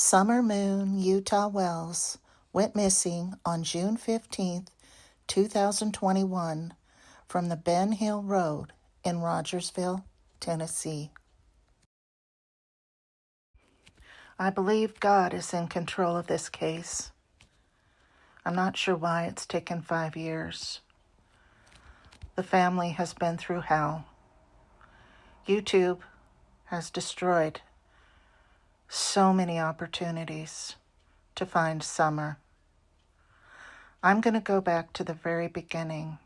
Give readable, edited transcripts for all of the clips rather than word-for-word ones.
Summer Moon Utah Wells went missing on June 15, 2021, from the Ben Hill Road in Rogersville, Tennessee. I believe God is in control of this case. I'm not sure why it's taken 5 years. The family has been through hell. YouTube has destroyed so many opportunities to find Summer. I'm going to go back to the very beginning,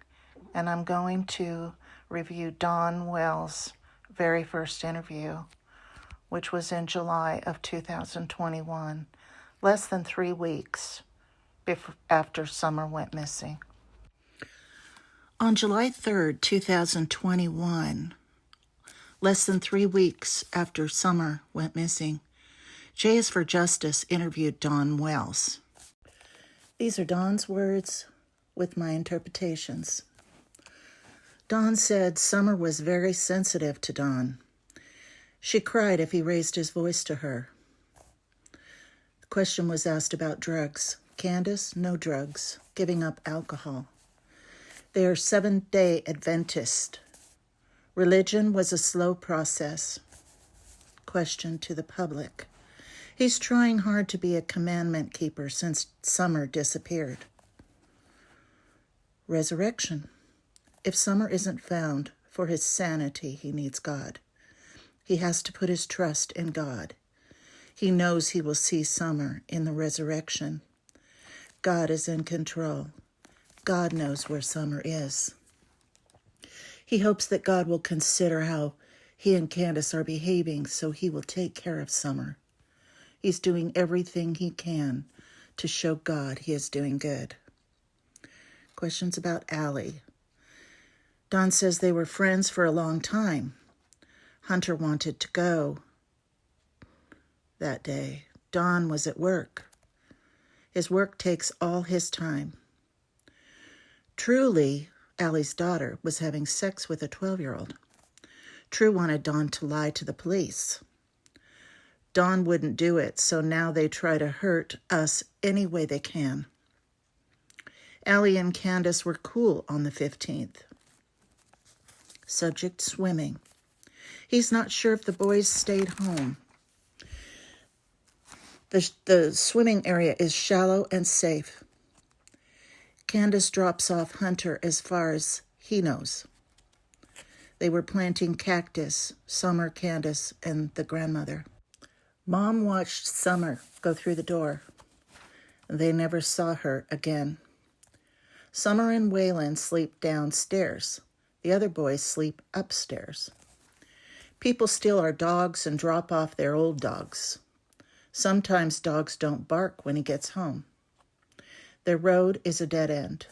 and I'm going to review Dawn Wells' very first interview, which was in July of 2021, less than 3 weeks after Summer went missing. On July 3rd, 2021, less than 3 weeks after Summer went missing, J is for Justice interviewed Dawn Wells. These are Dawn's words with my interpretations. Dawn said Summer was very sensitive to Dawn. She cried if he raised his voice to her. The question was asked about drugs. Candace, no drugs, giving up alcohol. They are Seventh-day Adventist. Religion was a slow process. Question to the public. He's trying hard to be a commandment keeper since Summer disappeared. Resurrection. If Summer isn't found, for his sanity, he needs God. He has to put his trust in God. He knows he will see Summer in the resurrection. God is in control. God knows where Summer is. He hopes that God will consider how he and Candace are behaving so he will take care of Summer. He's doing everything he can to show God he is doing good. Questions about Allie. Dawn says they were friends for a long time. Hunter wanted to go that day. Dawn was at work. His work takes all his time. Truly, Allie's daughter, was having sex with a 12-year-old. True wanted Dawn to lie to the police. Dawn wouldn't do it, so now they try to hurt us any way they can. Allie and Candace were cool on the 15th. Subject, swimming. He's not sure if the boys stayed home. The swimming area is shallow and safe. Candace drops off Hunter as far as he knows. They were planting cactus, Summer, Candace, and the grandmother. Mom watched Summer go through the door. They never saw her again. Summer and Waylon sleep downstairs. The other boys sleep upstairs. People steal our dogs and drop off their old dogs. Sometimes dogs don't bark when he gets home. Their road is a dead end.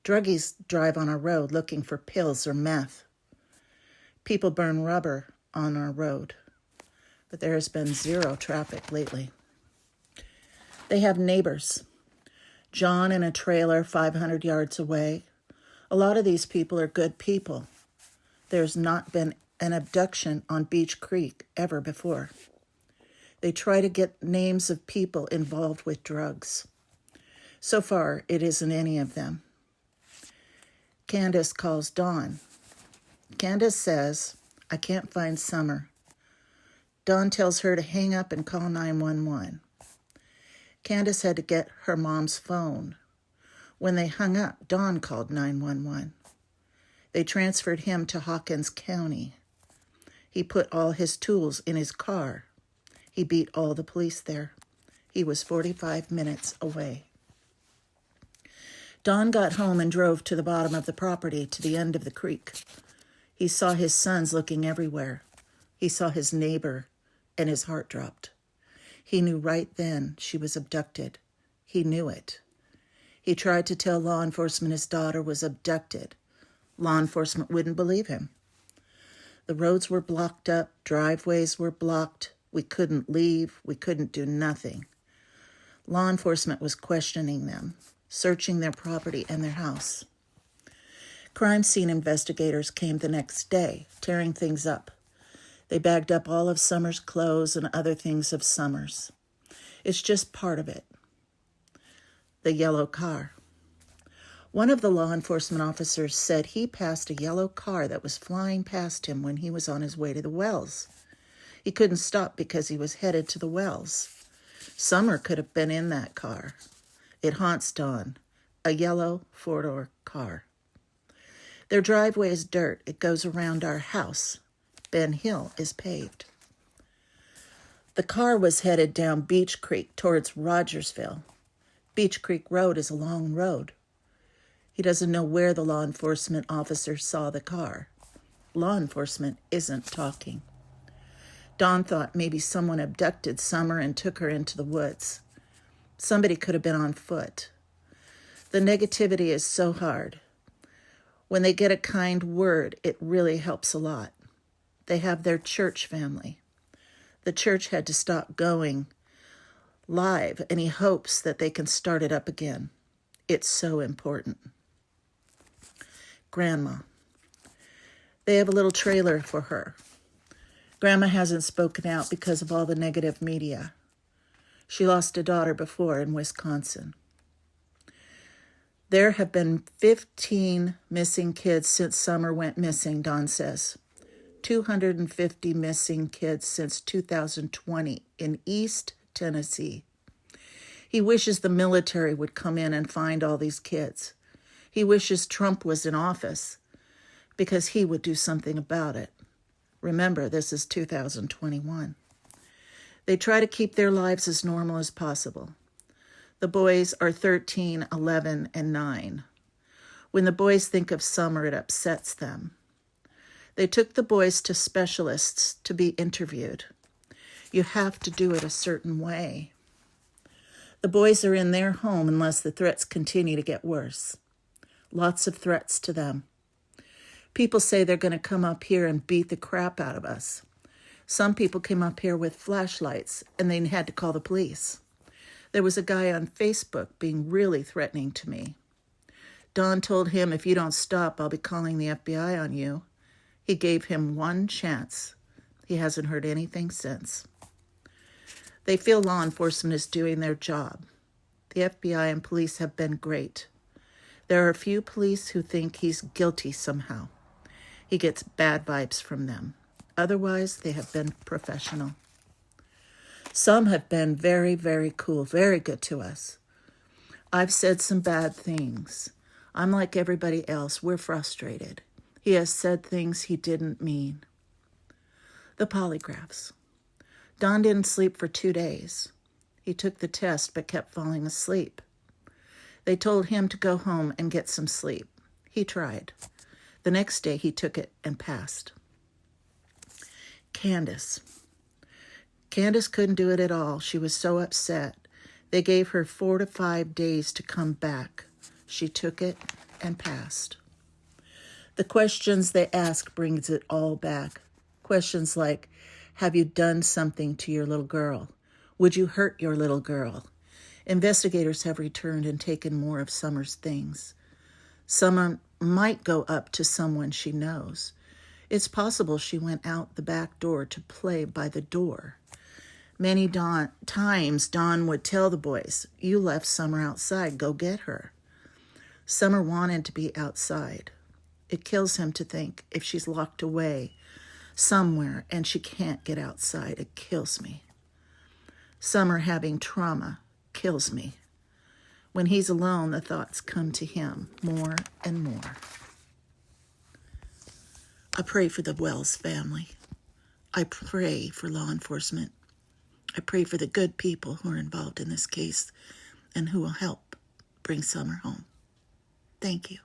Druggies drive on our road looking for pills or meth. People burn rubber on our road. But there has been zero traffic lately. They have neighbors. John in a trailer 500 yards away. A lot of these people are good people. There's not been an abduction on Beach Creek ever before. They try to get names of people involved with drugs. So far, it isn't any of them. Candace calls Dawn. Candace says, I can't find Summer. Dawn tells her to hang up and call 911. Candace had to get her mom's phone. When they hung up, Dawn called 911. They transferred him to Hawkins County. He put all his tools in his car. He beat all the police there. He was 45 minutes away. Dawn got home and drove to the bottom of the property to the end of the creek. He saw his sons looking everywhere. He saw his neighbor, and his heart dropped. He knew right then she was abducted. He knew it. He tried to tell law enforcement his daughter was abducted. Law enforcement wouldn't believe him. The roads were blocked up. Driveways were blocked. We couldn't leave. We couldn't do nothing. Law enforcement was questioning them, searching their property and their house. Crime scene investigators came the next day, tearing things up. They bagged up all of Summer's clothes and other things of Summer's. It's just part of it. The yellow car. One of the law enforcement officers said he passed a yellow car that was flying past him when he was on his way to the wells. He couldn't stop because he was headed to the wells. Summer could have been in that car. It haunts Dawn. A yellow four-door car. Their driveway is dirt. It goes around our house. Ben Hill is paved. The car was headed down Beach Creek towards Rogersville. Beach Creek Road is a long road. He doesn't know where the law enforcement officer saw the car. Law enforcement isn't talking. Dawn thought maybe someone abducted Summer and took her into the woods. Somebody could have been on foot. The negativity is so hard. When they get a kind word, it really helps a lot. They have their church family. The church had to stop going live, and he hopes that they can start it up again. It's so important. Grandma. They have a little trailer for her. Grandma hasn't spoken out because of all the negative media. She lost a daughter before in Wisconsin. There have been 15 missing kids since Summer went missing, Dawn says. 250 missing kids since 2020 in East Tennessee. He wishes the military would come in and find all these kids. He wishes Trump was in office because he would do something about it. Remember, this is 2021. They try to keep their lives as normal as possible. The boys are 13, 11, and 9. When the boys think of Summer, it upsets them. They took the boys to specialists to be interviewed. You have to do it a certain way. The boys are in their home unless the threats continue to get worse. Lots of threats to them. People say they're going to come up here and beat the crap out of us. Some people came up here with flashlights and they had to call the police. There was a guy on Facebook being really threatening to me. Dawn told him, if you don't stop, I'll be calling the FBI on you. He gave him one chance. He hasn't heard anything since. They feel law enforcement is doing their job. The FBI and police have been great. There are a few police who think he's guilty somehow. He gets bad vibes from them. Otherwise, they have been professional. Some have been very, very cool, very good to us. I've said some bad things. I'm like everybody else. We're frustrated. He has said things he didn't mean. The polygraphs. Don didn't sleep for 2 days. He took the test but kept falling asleep. They told him to go home and get some sleep. He tried. The next day he took it and passed. Candace. Candace couldn't do it at all. She was so upset. They gave her 4 to 5 days to come back. She took it and passed. The questions they ask brings it all back. Questions like, have you done something to your little girl? Would you hurt your little girl? Investigators have returned and taken more of Summer's things. Summer might go up to someone she knows. It's possible she went out the back door to play by the door. Many times Dawn would tell the boys, you left Summer outside, go get her. Summer wanted to be outside. It kills him to think if she's locked away somewhere and she can't get outside, it kills me. Summer having trauma kills me. When he's alone, the thoughts come to him more and more. I pray for the Wells family. I pray for law enforcement. I pray for the good people who are involved in this case and who will help bring Summer home. Thank you.